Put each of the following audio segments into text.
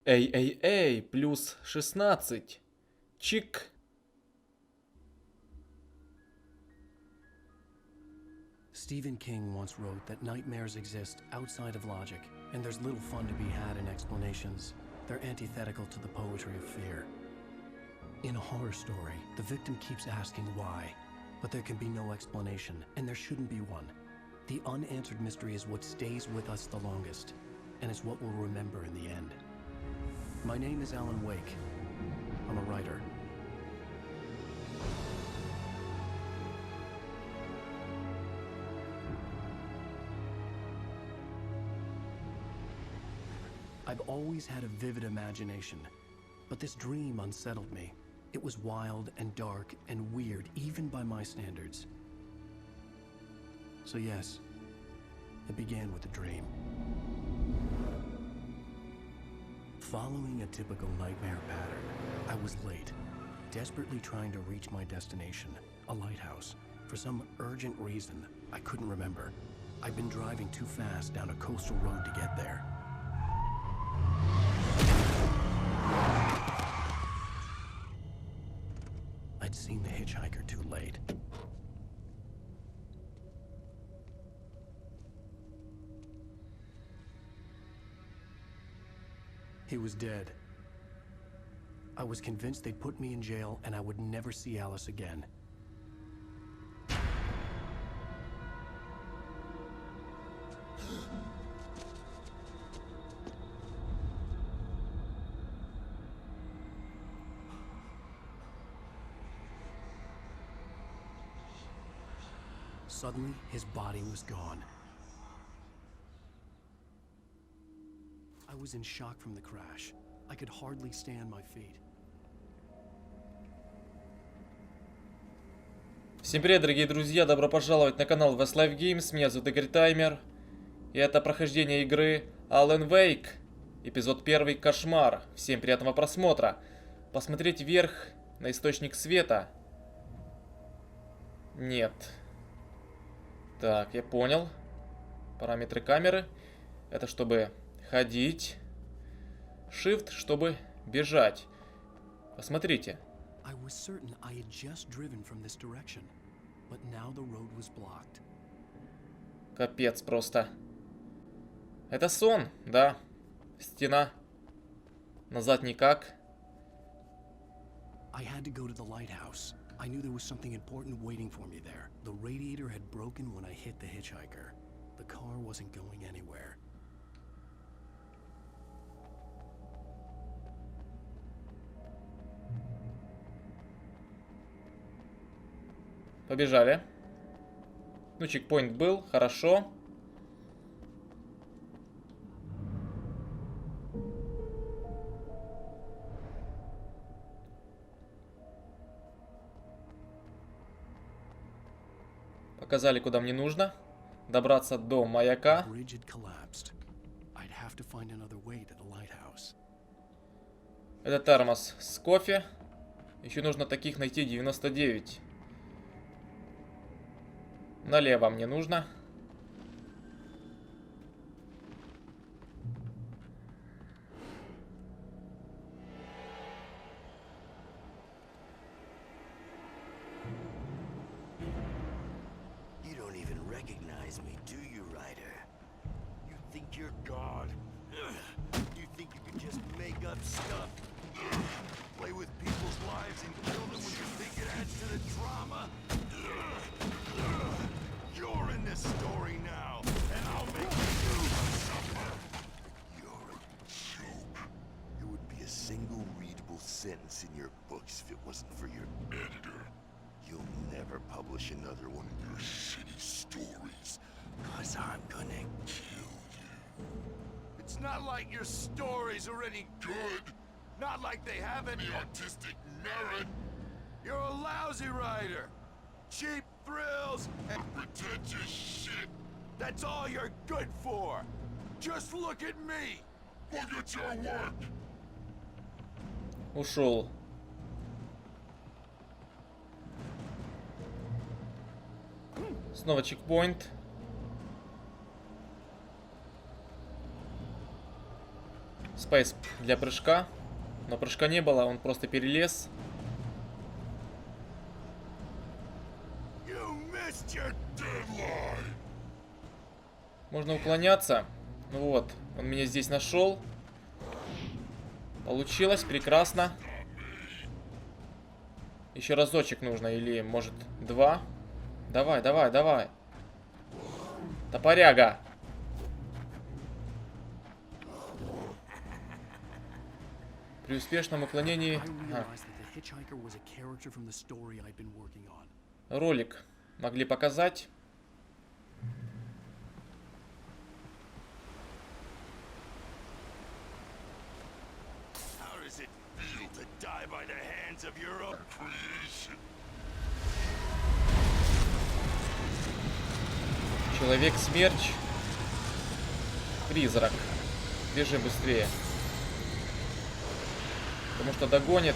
Эй, плюс 16. Чик. Stephen King once wrote that nightmares exist outside of logic, and there's little fun to be had in explanations. They're antithetical to the poetry of fear. In a horror story, the victim keeps asking why, but there can be no explanation, and there shouldn't be one. The unanswered mystery is what stays with us the longest, and it's what we'll remember in the end. My name is Alan Uэйk. I'm a writer. I've always had a vivid imagination, but this dream unsettled me. It was wild and dark and weird, even by my standards. So yes, it began with a dream. Following a typical nightmare pattern, I was late, desperately trying to reach my destination, a lighthouse. For some urgent reason, I couldn't remember. I'd been driving too fast down a coastal road to get there. I'd seen the hitchhiker too late. He was dead. I was convinced they'd put me in jail and I would never see Alice again. Suddenly, his body was gone. I was in shock from the crash. I could hardly stay on my feet. Всем привет, дорогие друзья! Добро пожаловать на канал West Life Games. Меня зовут igor.timer. И это прохождение игры Алан Уэйк. Эпизод 1. Кошмар. Всем приятного просмотра. Посмотреть вверх на источник света. Нет. Так, я понял. Параметры камеры. Это чтобы ходить. Shift, чтобы бежать. Посмотрите. Капец просто. Это сон, да. Стена. Назад никак. I knew there was something important waiting for me there. The radiator had broken when I hit the hitchhiker. The car wasn't going anywhere. Побежали. Ну, чекпоинт был, хорошо. Показали, куда мне нужно. Добраться до маяка. Это термос с кофе. Еще нужно таких найти 99. Налево мне нужно. Sentence in your books if it wasn't for your editor. You'll never publish another one of your shitty stories, 'cause I'm gonna kill you. It's not like your stories are any good. Not like they have any artistic merit. You're a lousy writer. Cheap thrills and pretentious shit. That's all you're good for. Just look at me. Look at your work. Ушел. Снова чекпоинт. Спейс для прыжка. Но прыжка не было, он просто перелез. Можно уклоняться. Ну вот, он меня здесь нашел. Получилось, прекрасно. Еще разочек нужно, или может два. Давай, давай, давай. Топоряга. При успешном уклонении... Ролик могли показать. Человек-смерч. Призрак. Бежи быстрее. Потому что догонит.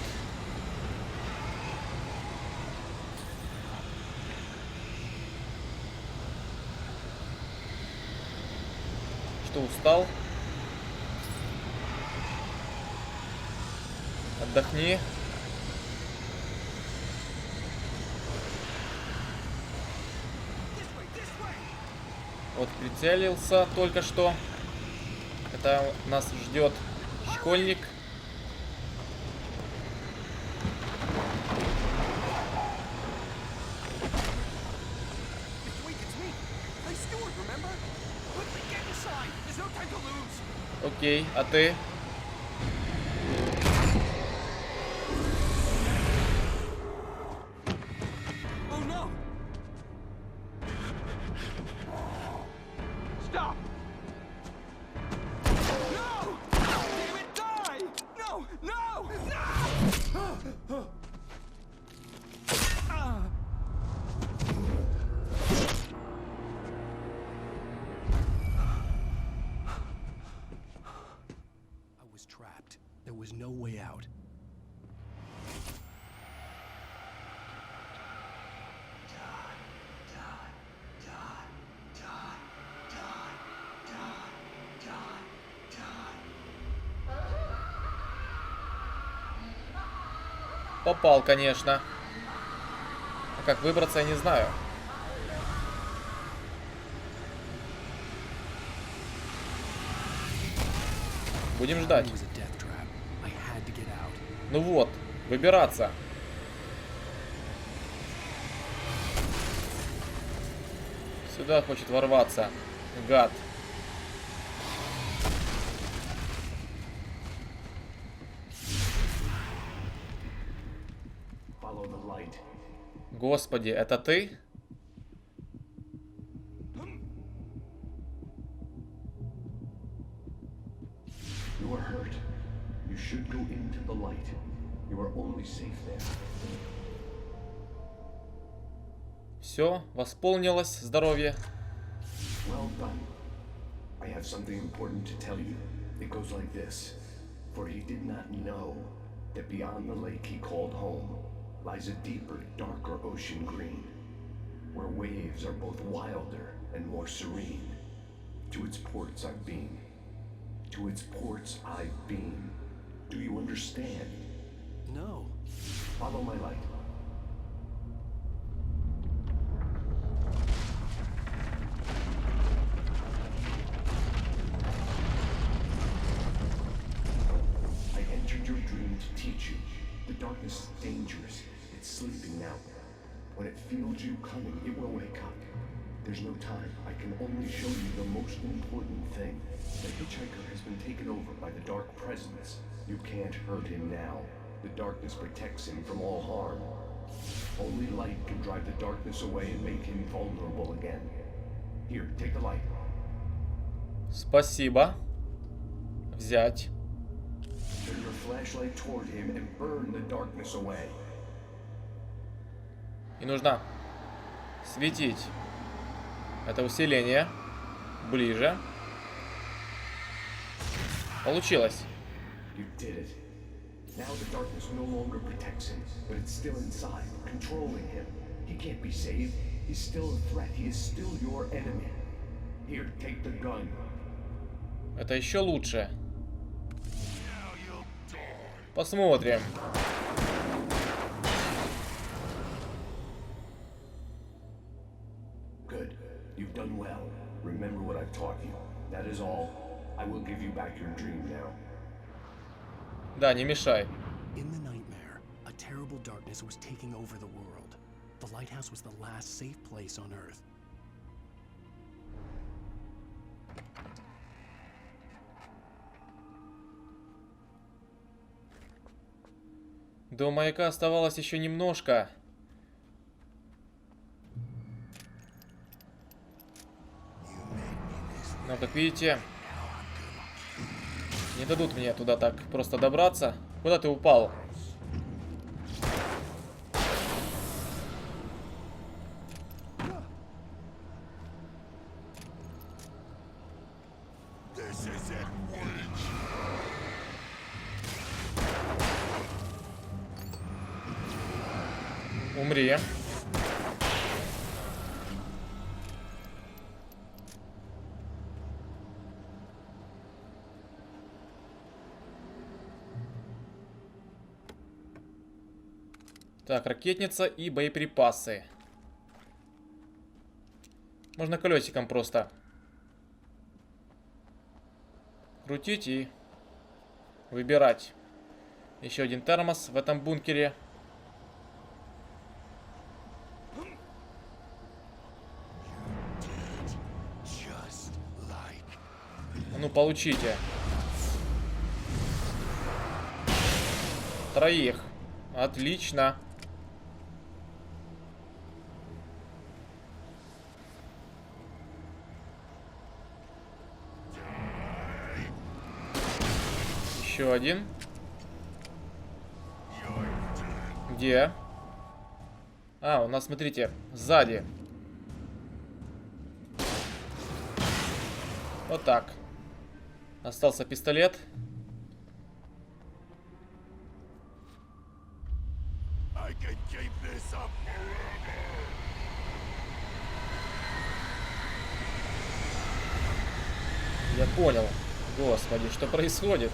Что, устал? Отдохни. Вот прицелился только что. Это нас ждет школьник. Окей, а ты? Попал, конечно. А как выбраться, я не знаю. Будем ждать. Ну вот, выбираться. Сюда хочет ворваться. Гад. Господи, это ты? Все, восполнилось здоровье. Well done. I have something important to tell you. It goes like this. For he did not know that beyond the lake he called home lies a deeper, darker ocean green, where waves are both wilder and more serene. To its ports I've been. To its ports I've been. Do you understand? No. Follow my light. I entered your dream to teach you. The darkness is dangerous. It's sleeping now. When it feels you coming, it will wake up. There's no time. I can only show you the most important thing. The hitchhiker has been taken over by the dark presence. You can't hurt him now. The darkness protects him from all harm. Only light can drive the darkness away and make him vulnerable again. Here, take the light. Спасибо. Взять. Turn your flashlight toward him and burn the darkness away. И нужно светить. Это усиление. Ближе. Получилось. You did it. Now the darkness no longer protects him, but it's still inside, controlling him. He can't be saved. He's still a threat. He is still your enemy. Here, take the gun. Это еще лучше. Посмотрим. Good. You've done well. Remember what I've taught you. That is all. I will give you back your dream now. Да, не мешай. In the nightmare, a terrible darkness was taking over the world. The lighthouse was the last safe place on Earth. До маяка оставалось еще немножко. Но, как видите, не дадут мне туда так просто добраться. Куда ты упал? Умри. Так, ракетница и боеприпасы. Можно колесиком просто крутить и выбирать. Еще один термос в этом бункере. Ну, получите. Троих. Отлично. Еще один. Где? А, у нас, смотрите, сзади. Вот так. Остался пистолет. Я понял. Господи, что происходит?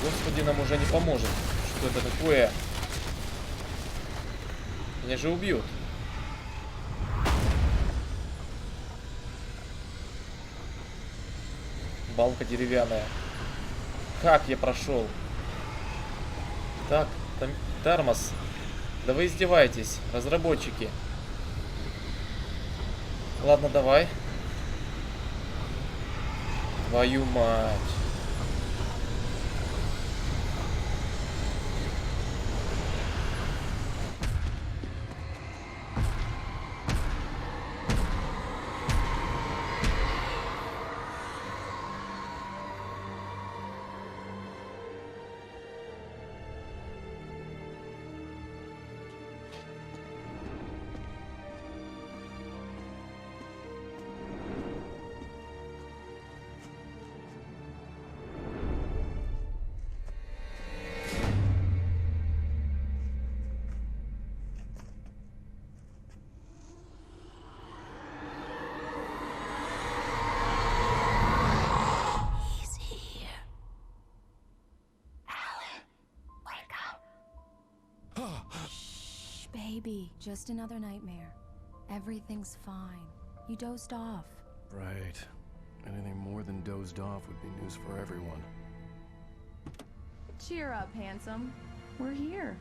Господи, нам уже не поможет. Что это такое? Меня же убьют. Балка деревянная. Как я прошел? Так, там термос. Да вы издеваетесь, разработчики. Ладно, давай. Твою мать. Baby, just another nightmare. Everything's fine. You dozed off. Right. Anything more than dozed off would be news for everyone. Cheer up, handsome. We're here.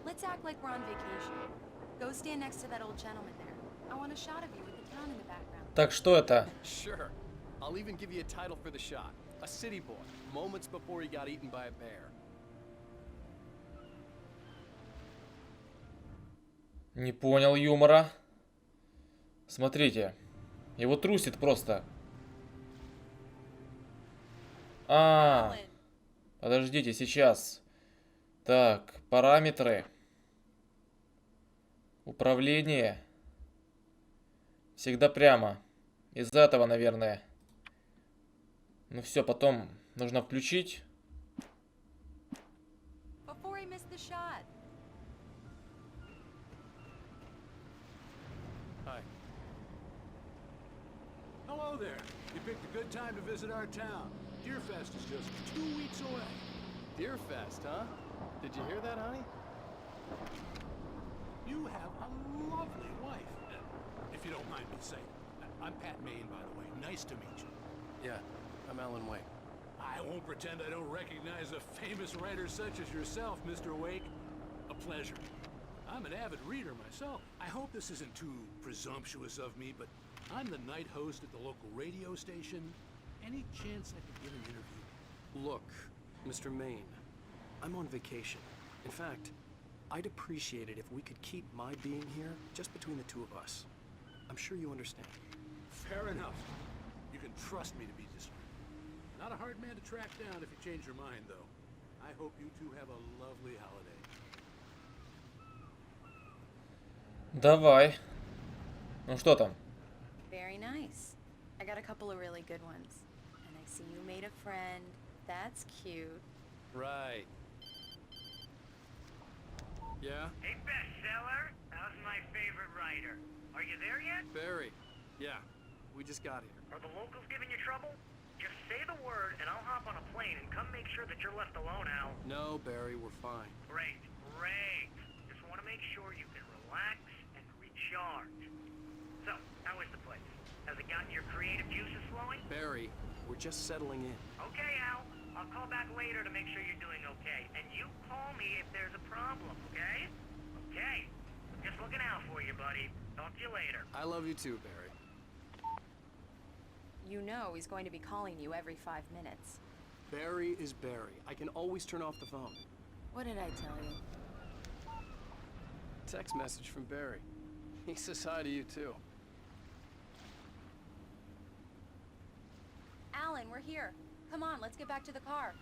Let's act like we're on vacation. Go stand next to that old gentleman there. I want a shot of you with the town in the background. Так, что это? Sure. I'll even give you a title for the shot. A city boy, moments before he got eaten by a bear. Не понял юмора. Смотрите. Его трусит просто. Подождите, сейчас. Так, параметры. Управление. Всегда прямо. Из-за этого, наверное. Ну все, потом нужно включить. Before I miss the shot. Hi. Hello there. You picked a good time to visit our town. Deerfest is just 2 weeks away. Deerfest, huh? Did you hear that, honey? You have a lovely wife. If you don't mind me saying. I'm Pat Maine, by the way. Nice to meet you. Yeah, I'm Alan Wake. I won't pretend I don't recognize a famous writer such as yourself, Mr. Wake. A pleasure. I'm an avid reader myself. I hope this isn't too presumptuous of me, but I'm the night host at the local radio station. Any chance I could get an interview? Look, Mr. Maine, I'm on vacation. In fact, I'd appreciate it if we could keep my being here just between the two of us. I'm sure you understand. Fair enough. You can trust me to be discreet. Not a hard man to track down if you change your mind, though. I hope you two have a lovely holiday. Давай. Ну что там? Very nice. I got a couple of really good ones. And I see you made a friend. That's cute. Right. Yeah? Hey, bestseller. How's my favorite writer? Are you there yet? Barry. Yeah, we just got here. Are the locals giving you trouble? Just say the word and I'll hop on a plane and come make sure that you're left alone, Al. No, Barry, we're fine. Great, great. Just want to make sure you can relax and recharge. So, how is the place? Has it gotten your creative juices flowing? Barry, we're just settling in. Okay, Al. I'll call back later to make sure you're doing okay. And you call me if there's a problem, okay? Okay. Just looking out for you, buddy. Talk to you later. I love you too, Barry. You know he's going to be calling you every 5 minutes. Barry is Barry. I can always turn off the phone. What did I tell you? Text message from Barry. He says hi to you too. Alan, we're here. Come on, let's get back to the car.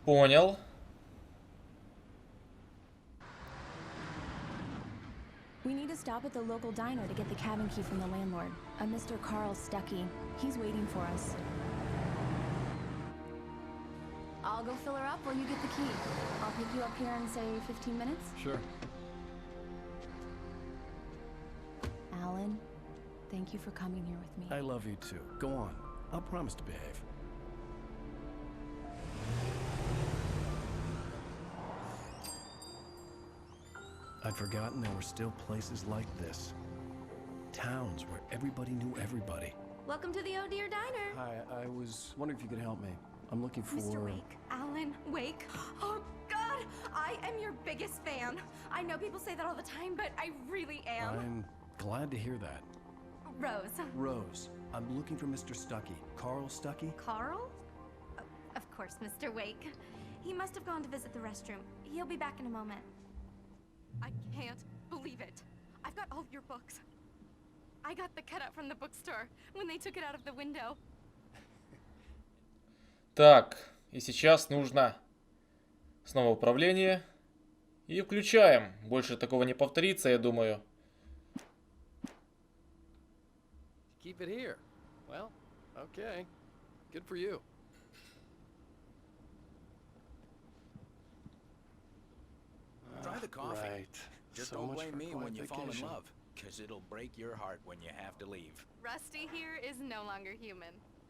Понял. We need to stop at the local diner to get the cabin key from the landlord, a Mr. Carl Stuckey. He's waiting for us. I'll go fill her up while you get the key. I'll pick you up here in, say, 15 minutes. Sure. Alan, thank you for coming here with me. I love you too. Go on. I'll promise to behave. I'd forgotten there were still places like this. Towns where everybody knew everybody. Welcome to the Oh Dear Diner. Hi, I was wondering if you could help me. I'm looking for... Mr. Wake, Alan Wake. Oh, God, I am your biggest fan. I know people say that all the time, but I really am. I'm glad to hear that. Rose. Rose, I'm looking for Mr. Stuckey. Carl Stuckey? Carl? Of course, Mr. Wake. He must have gone to visit the restroom. He'll be back in a moment. I can't believe it. I've got all your books. I got the cutout from the bookstore when they took it out of the window. Так, и сейчас нужно снова управление. И включаем. Больше такого не повторится, я думаю. Keep it here. Well, okay. Good for you. Try the coffee. Right. Just So don't much blame for me quiet when you fall in vacation. love, because it'll break your heart when you have to leave. Rusty here is no longer human.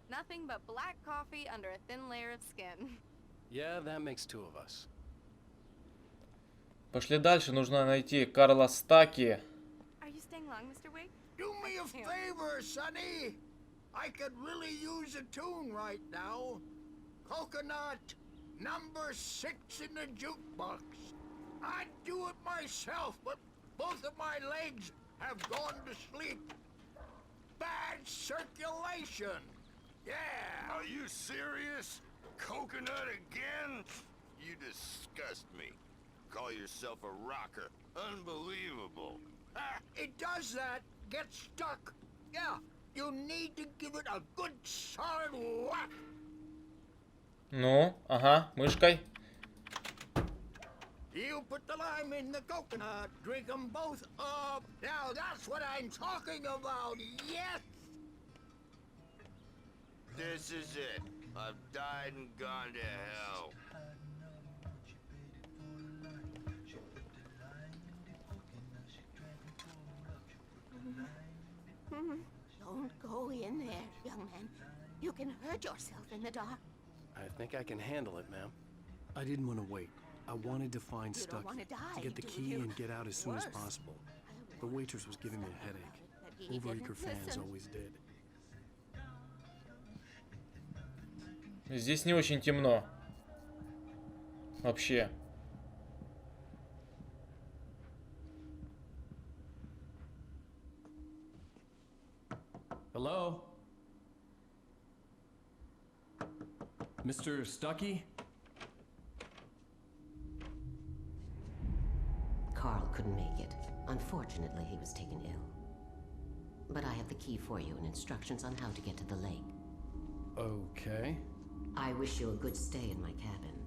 Nothing but black coffee under a thin layer of skin. Yeah, that makes two of us. Пошли дальше. Нужно найти Карла Стаки. Are you staying long, Mr. Wake? Do me a favor, Sonny. I could really use a tune right now. Coconut, number 6 in the jukebox. I'd do it myself, but both of my legs have gone to sleep. Bad circulation. Yeah! Are you serious? Coconut again? You disgust me. Call yourself a rocker. Unbelievable. It does that. Get stuck. Yeah, you need to give it a good solid whack. Ну, ага, мышкой. You put the lime in the coconut, drink them both up. Now that's what I'm talking about, yes! This is it. I've died and gone to hell. Don't go in there, young man. You can hurt yourself in the dark. I think I can handle it, ma'am. I didn't want to wait. I wanted to find You don't Stucky, wanna die, to get the do key you? and get out as soon as Worse. possible. The waitress was giving me a headache. But he Overeager didn't fans listen. always did. Здесь не очень темно. Вообще. Hello? Mr. Stucky? Carl couldn't make it. Unfortunately, he was taken ill. But I have the key for you and instructions on how to get to the lake. Okay. I wish you a good stay in my cabin.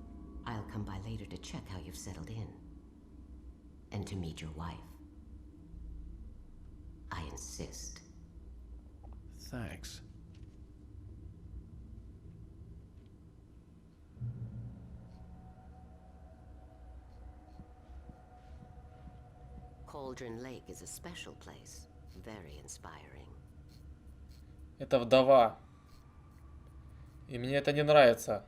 I'll come by later to check how you've settled in. And to meet your wife. I insist. Thanks. Cauldron Lake is a special place. Very inspiring. Это вдова. И мне это не нравится.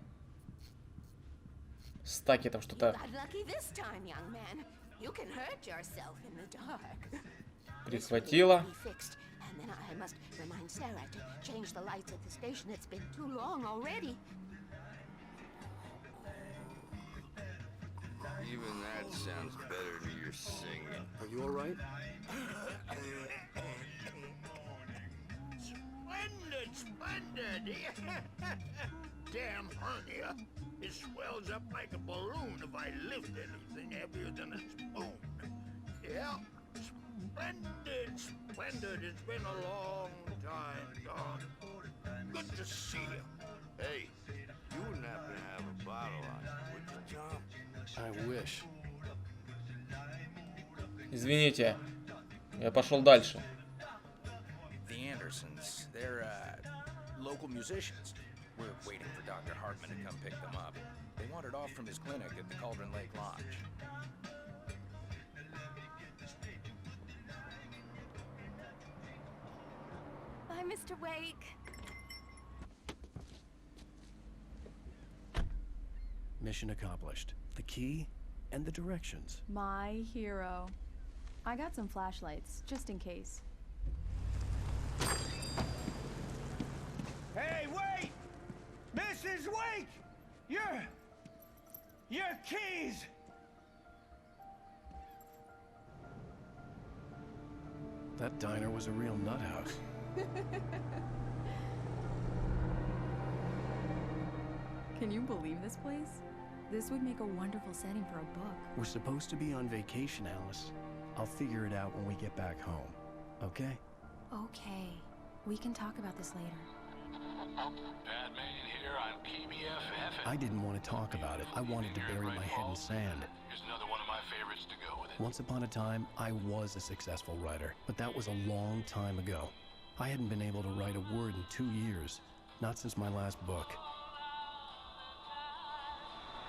Стаки там You что-то got lucky this time, young man. You can hurt yourself in the dark. прихватила. Be fixed, and then I must remind Sarah to change the lights at the station. It's been too long already. Even that sounds better than your singing. Are you alright? Splendid, splendid! Damn hernia. It swells up like a balloon if I lift anything heavier than a spoon. Yeah, splendid, splendid. It's been a long time gone. Good to see you. Hey, you wouldn't happen to have a bottle on you, would you, Tom? I wish. Извините. Я пошел дальше. The Andersons, they're, local musicians. We're waiting for Dr. Hartman to come pick them up. They wandered off from his clinic at the Cauldron Lake Lodge. Bye, Mr. Wake. Mission accomplished. The key and the directions. My hero. I got some flashlights, just in case. Hey, wait! Mrs. Wake! Your keys! That diner was a real nut house. Can you believe this place? This would make a wonderful setting for a book. We're supposed to be on vacation, Alice. I'll figure it out when we get back home. Okay? Okay. We can talk about this later. Batman here on PBF. I didn't want to talk about it. I wanted to bury my head in sand. Here's another one of my favorites to go with it. Once upon a time, I was a successful writer, but that was a long time ago. I hadn't been able to write a word in 2 years, not since my last book.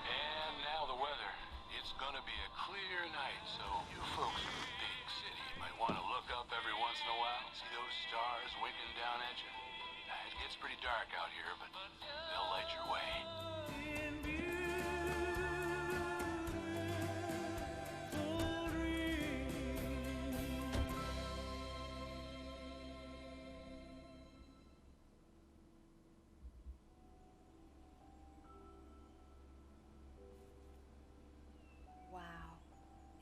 And now the weather. It's gonna be a clear night, so you folks in the big city might want to look up every once in a while. See those stars winking down at you? It gets pretty dark out here, but they'll light your way. Wow.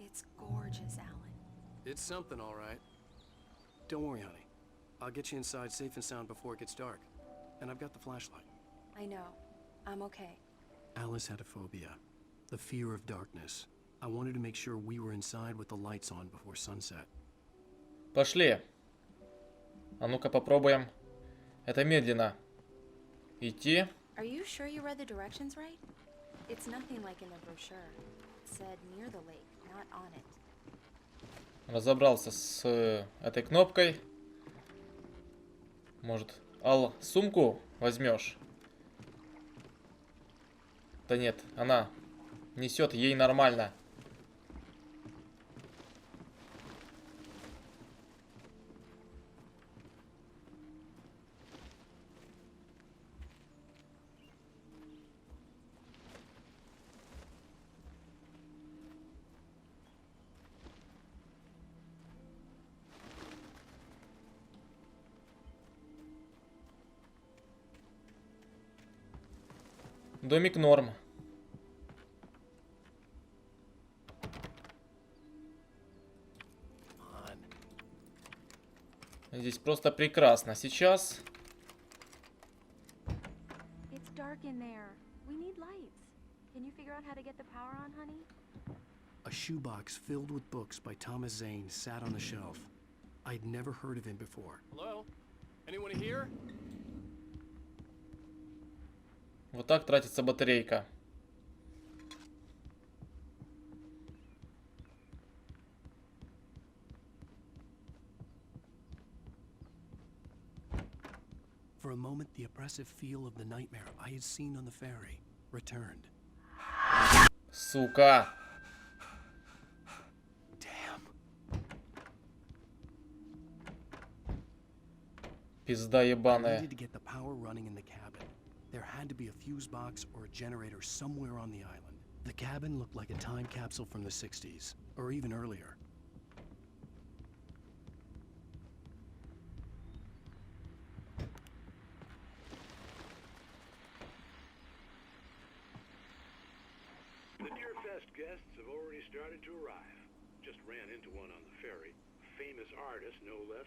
It's gorgeous, Alan. It's something, all right. Don't worry, honey. I'll get you inside safe and sound before it gets dark. and I've got the flashlight. I know. I'm okay. Alice had a phobia, the fear of darkness. I wanted to make sure we were inside with the lights on before sunset. Пошли. А ну-ка попробуем. Это медленно. Идти. Are you sure you read the directions right? It's nothing like in the brochure. It said near the lake, not on it. Разобрался с этой кнопкой. Может, Ал, сумку возьмешь? Да нет, она несет, ей нормально. Домик норм. Здесь просто прекрасно. Сейчас. It's dark in there. We need lights. Can you figure out how to get the power on, honey? A shoebox filled with books by Tomas Zäyn sat on the shelf. I'd never heard of him before. Hello? Anyone here? Вот так тратится батарейка. For a moment, the oppressive feel of the nightmare I had seen on the ferry returned. Сука. Пизда I ебаная. needed to get the power running in the cabin. There had to be a fuse box or a generator somewhere on the island. The cabin looked like a time capsule from the 60s, or even earlier. The Deerfest guests have already started to arrive. Just ran into one on the ferry. Famous artist, no less.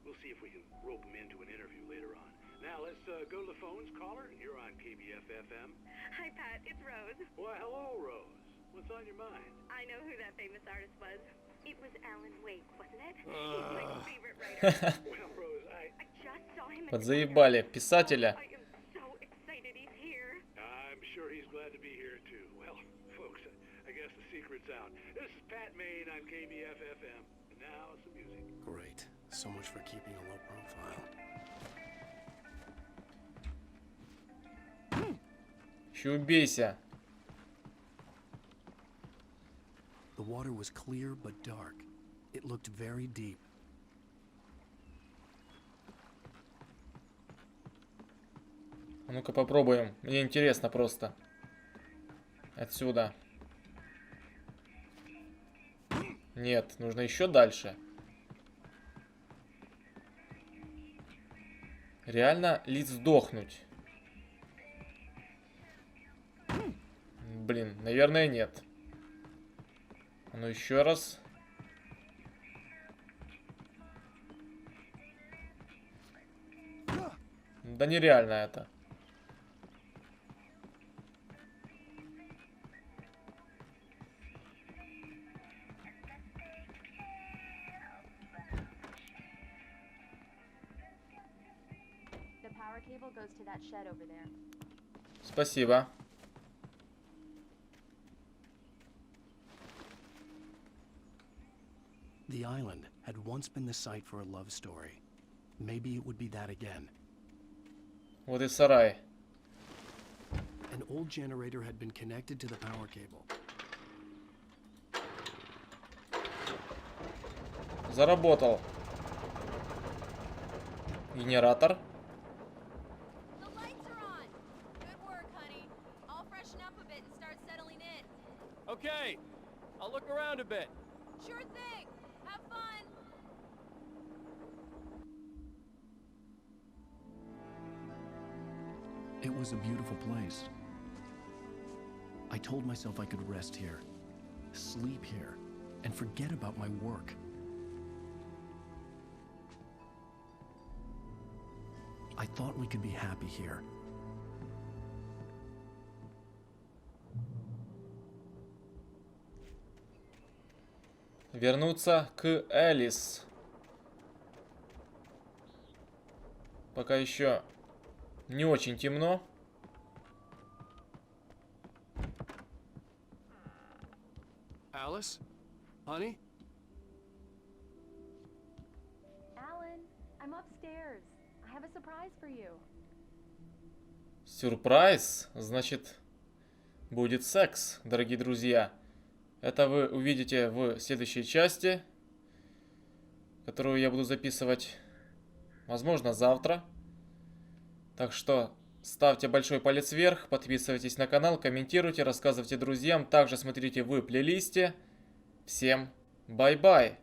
We'll see if we can rope him into an interview later on. Now let's go to the phones. Caller, you're on KBF-FM. Hi, Pat. It's Rose. Why, hello, Rose. What's on your mind? I know who that famous artist was. It was Alan Wake, wasn't it? He's my favorite writer. Well, Rose, I just saw him at Подзаебали писателя. I am so excited he's here. I'm sure he's glad to be here, too. Well, folks, I guess the secret's out. This is Pat Maine on KBF-FM. And now some music. Great. So much for keeping a low profile. Еще убейся. The water was clear but dark. It looked very deep. А ну-ка попробуем. Мне интересно просто. Отсюда. Нет, нужно еще дальше. Реально ли сдохнуть? Блин, наверное, нет. А ну еще раз. Да нереально это. The power cable goes to that shed over there. Спасибо. The island had once been the site for a love story. Maybe it would be that again. Вот и сарай. An old generator had been connected to the power cable. Заработал. Генератор. The lights are on. Good work, honey. I'll freshen up a bit and start settling in. Okay, I'll look around a bit. Sure thing. Have fun. It was a beautiful place. I told myself I could rest here, sleep here, and forget about my work. I thought we could be happy here. Вернуться к Элис. Пока еще не очень темно. Alice? Honey? Alan, I'm upstairs. I have a surprise for you. Сюрприз? Значит, будет секс, дорогие друзья. Это вы увидите в следующей части, которую я буду записывать, возможно, завтра. Так что ставьте большой палец вверх, подписывайтесь на канал, комментируйте, рассказывайте друзьям. Также смотрите в плейлисте. Всем бай-бай!